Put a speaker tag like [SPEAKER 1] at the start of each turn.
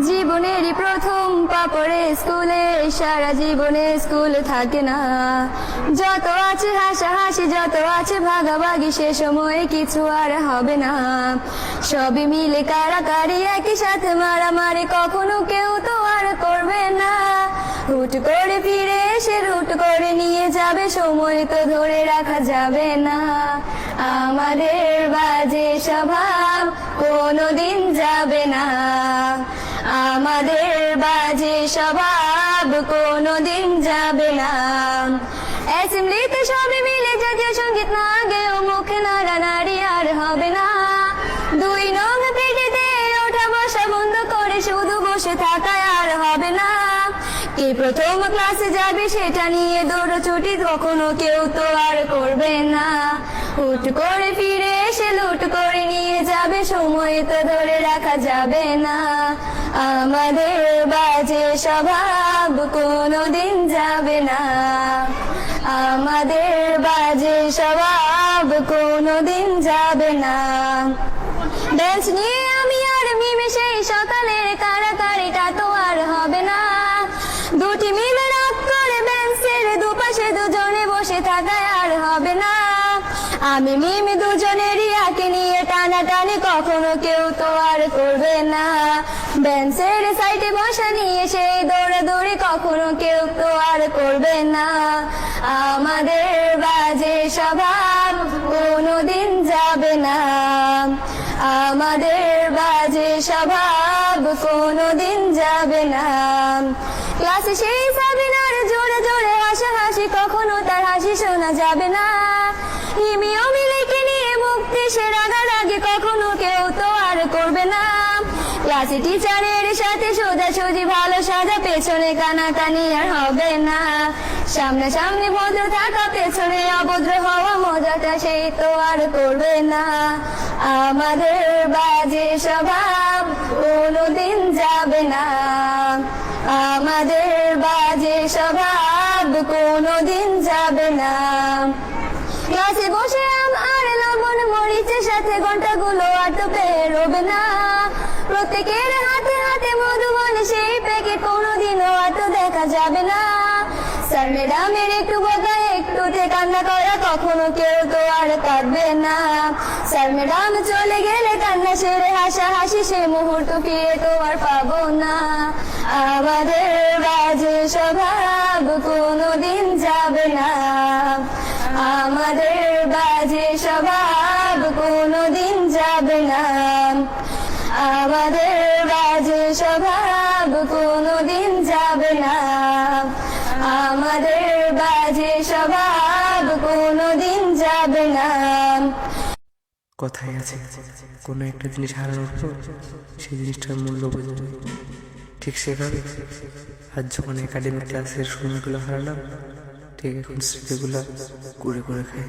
[SPEAKER 1] জীবনেরই প্রথম পা পড়ে স্কুলে, সারা জীবনে স্কুল থাকে না। যত আছে হাসাহাসি, যত আছে ভাগাভাগি, সে সময়ে কিছু আর হবে না। সবই মিলে কারাকারি, একই সাথে মারামারি, কখনো কেউ তো আর করবে না। হুট করে ফিরে এসে রুট করে নিয়ে যাবে, সময় তো ধরে রাখা যাবে না। আমাদের বাজে স্বভাব কোনোদিন যাবে না, আমাদের বাজে স্বভাব কোনোদিন যাবে না। অ্যাসেম্বলিতে সবাই মিলে জাতীয় সঙ্গীত না গেয়েও মুখে নাড়ানাড়ি আর হবে না। দুই নং পেটিতে ওঠা বসা বন্ধ করে শুধু বসে থাকায় আর হবে না। কে প্রথম ক্লাসে যাবে সেটা নিয়ে দৌড়ছুটি কখনো কেউ তো আর করবে না। হুট করে ফিরে এসে লুট করে নিয়ে যাবে, সময় তো ধরে রাখা যাবে না। আমাদের বাজে স্বভাব কোনোদিন যাবে না, আমাদের বাজে স্বভাব কোনোদিন যাবে না। বেঞ্চ নিয়ে আমি আর মিমে সেই সকালের কারাকারিটা তো আর হবে না। দুটি মিলে রাগ করে বেঞ্চের দুপাশে দুজনে বসে থাকায় আর হবে না। আমি মিমি দুজনেরই আঁকে নিয়ে টানাটানি কখনো কেউ তো আর করবে না। বেঞ্চের সাইডে বসা নিয়ে সেই দৌড়াদৌড়ি কখনো কেউ তো আর করবে না। আমাদের বাজে স্বভাব কোনোদিন যাবে না, আমাদের বাজে স্বভাব কোনোদিন যাবে না। ক্লাসে সেই সাবিনার জোরে জোরে হাসাহাসি, কখনো তার হাসি শোনা যাবে না। হিমি অমিলেকে নিয়ে মুক্তি সে রাগারাগি কখনো কেউ তো আর করবে না। ক্লাসে টিচারের সাথে সোজাসুজি ভালো সাজা, পেছনে কানাকানি আর হবে না। সামনে সামনে ভদ্র থাকা, পেছনে অভদ্র হওয়া, মজাটা সেই তো আর করবে না। আমাদের বাজে স্বভাব কোনোদিন যাবে না, আমাদের বাজে স্বভাব কোনোদিন যাবে না। ক্লাসে বসে আম আর লবণ মরিচের সাথে ঘন্টাগুলো আর তো বেরোবে না। প্রত্যেকের হাতে হাতে মধুবন সেই প্যাকেট কোনোদিনও আর তো দেখা যাবে না। স্যার ম্যাডামের একটু বকা একটুতে কান্না করা, কখনো কেউ তো আর কাঁদবে না। স্যার ম্যাডাম চলে গেলে কান্না সেরে হাসাহাসি, সে মুহূর্ত ফিরে তো আর পাবো না। আমাদের বাজে স্বভাব কোনোদিন যাবে না, আমাদের বাজে স্বভাব কোনোদিন যাবে না, আমাদের বাজে স্বভাব কোনোদিন যাবে না, আমাদের বাজে স্বভাব কোনোদিন যাবে না।
[SPEAKER 2] কথায় আছে, কোনো একটা জিনিস হারানোর পর সেই জিনিসটার মূল্য বোঝা যায়। ঠিক সেভাবে আজ যখন একাডেমিক ক্লাসের সময়গুলো হারালাম, ঠিক এখন স্মৃতিগুলো কুড়ে করে খাই।